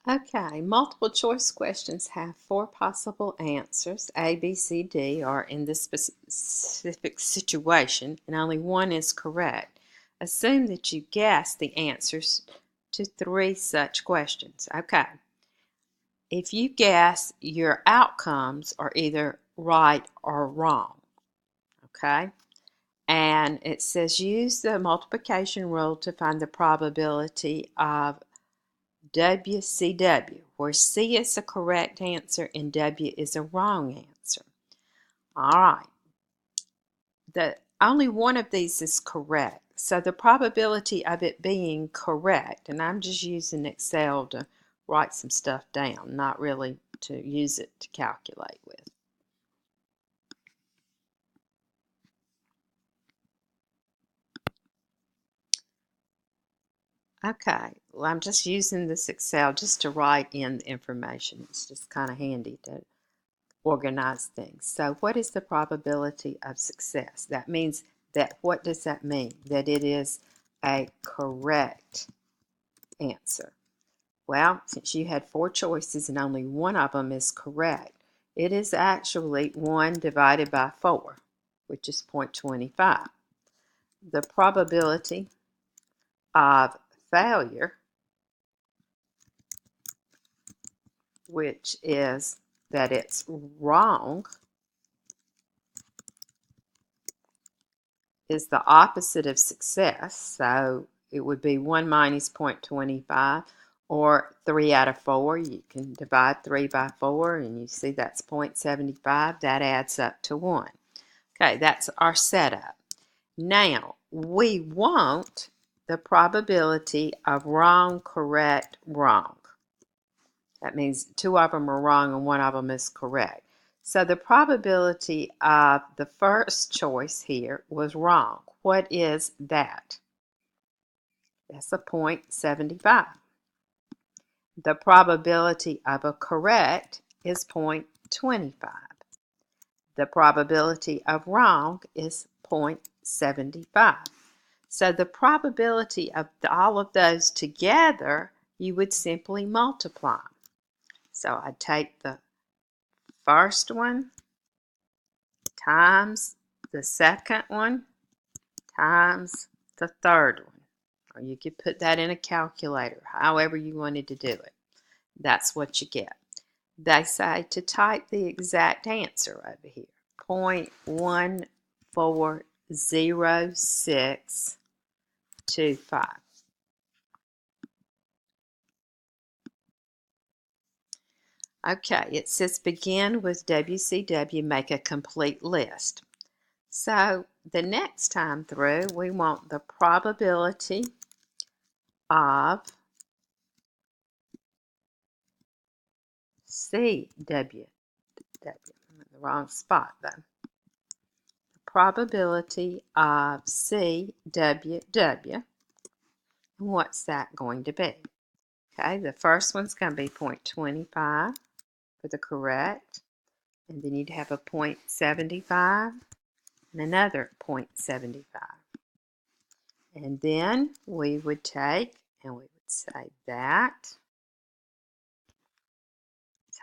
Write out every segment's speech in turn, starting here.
Okay, multiple choice questions have four possible answers, A, B, C, D, or in this specific situation, and only one is correct. Assume that you guess the answers to three such questions. Okay, if you guess, your outcomes are either right or wrong. Okay, and it says use the multiplication rule to find the probability of WCW, where C is the correct answer and W is a wrong answer. All right, only one of these is correct. So the probability of it being correct, and I'm just using Excel to write some stuff down, not really to use it to calculate with. Okay, well, I'm just using this Excel just to write in the information. It's just kind of handy to organize things. So what is the probability of success? That means that, what does that mean? That it is a correct answer. Well, since you had four choices and only one of them is correct, it is actually 1 divided by 4, which is 0.25. The probability of failure, which is that it's wrong, is the opposite of success. So it would be 1 minus 0.25, or 3 out of 4. You can divide 3 by 4 and you see that's 0.75. That adds up to 1. Okay, that's our setup. Now we want the probability of wrong, correct, wrong. That means two of them are wrong and one of them is correct. So the probability of the first choice here was wrong. What is that? That's a 0.75. The probability of a correct is 0.25. The probability of wrong is 0.75. So the probability of all of those together, you would simply multiply. So I'd take the first one times the second one times the third one. Or you could put that in a calculator, however you wanted to do it. That's what you get. They say to type the exact answer over here, 0.140625. Okay, it says begin with WCW, make a complete list. So the next time through, we want the probability of CW. I'm in the wrong spot though. The probability of CWW. And what's that going to be? Okay, the first one's going to be 0.25 for the correct. And then you'd have a 0.75 and another 0.75. And then we would take and we would say that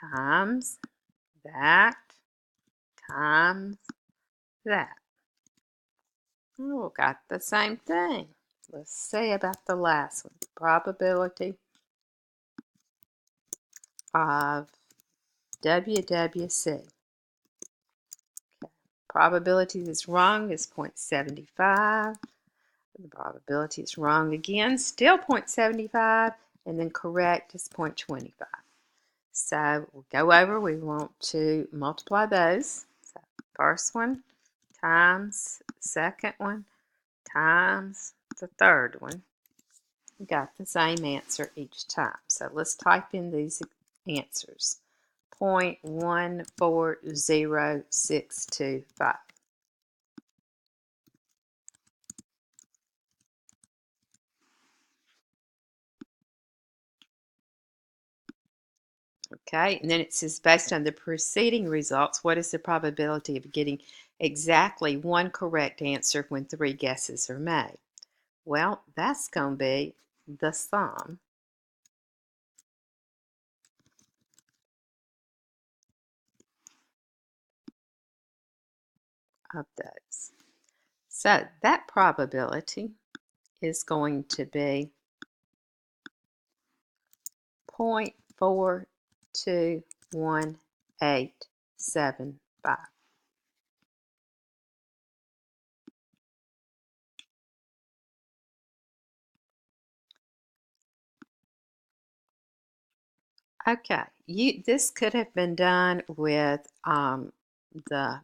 times that times that. Oh, got the same thing. Let's see about the last one. Probability of WWC. Okay. Probability that's wrong is 0.75. The probability is wrong again, still 0.75, and then correct is 0.25. So we'll go over, we want to multiply those. So first one times second one times the third one. We got the same answer each time. So let's type in these answers. 0.140625. Okay, and then it says based on the preceding results, what is the probability of getting exactly one correct answer when three guesses are made? Well, that's going to be the sum of those. So that probability is going to be 0.42185. Okay, this could have been done with the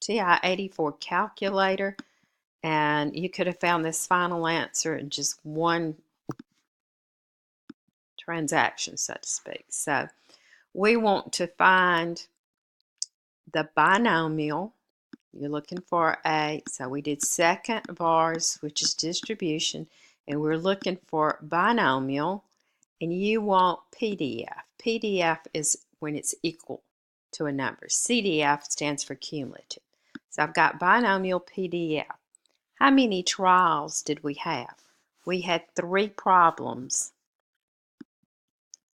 TI-84 calculator, and you could have found this final answer in just one transaction, so to speak. So we want to find the binomial. You're looking for so we did second vars, which is distribution, and we're looking for binomial, and you want PDF. PDF is when it's equal to a number. CDF stands for cumulative. So I've got binomial PDF. How many trials did we have? We had 3 problems,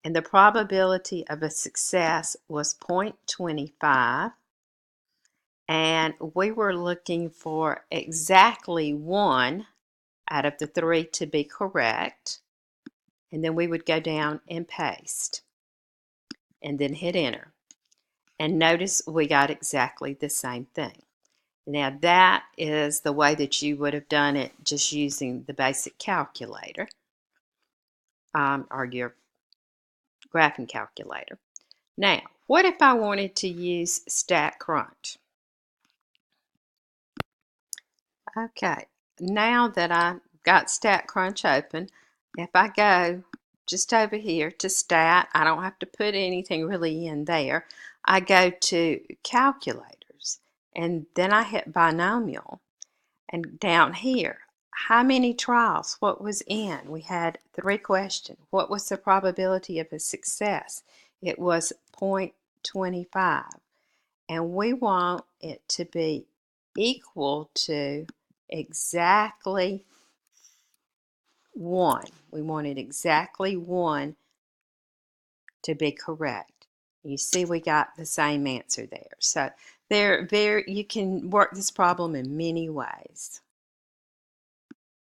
and the probability of a success was 0.25. And we were looking for exactly 1 out of the 3 to be correct. And then we would go down and paste and then hit enter. And notice we got exactly the same thing. Now that is the way that you would have done it just using the basic calculator or your graphing calculator. Now, what if I wanted to use StatCrunch? Okay, now that I've got StatCrunch open, if I go just over here to Stat, I don't have to put anything really in there. I go to Calculators, and then I hit Binomial. And down here, how many trials? What was in? We had 3 questions. What was the probability of a success? It was 0.25. And we want it to be equal to exactly 1. We wanted exactly 1 to be correct. You see we got the same answer there. So you can work this problem in many ways.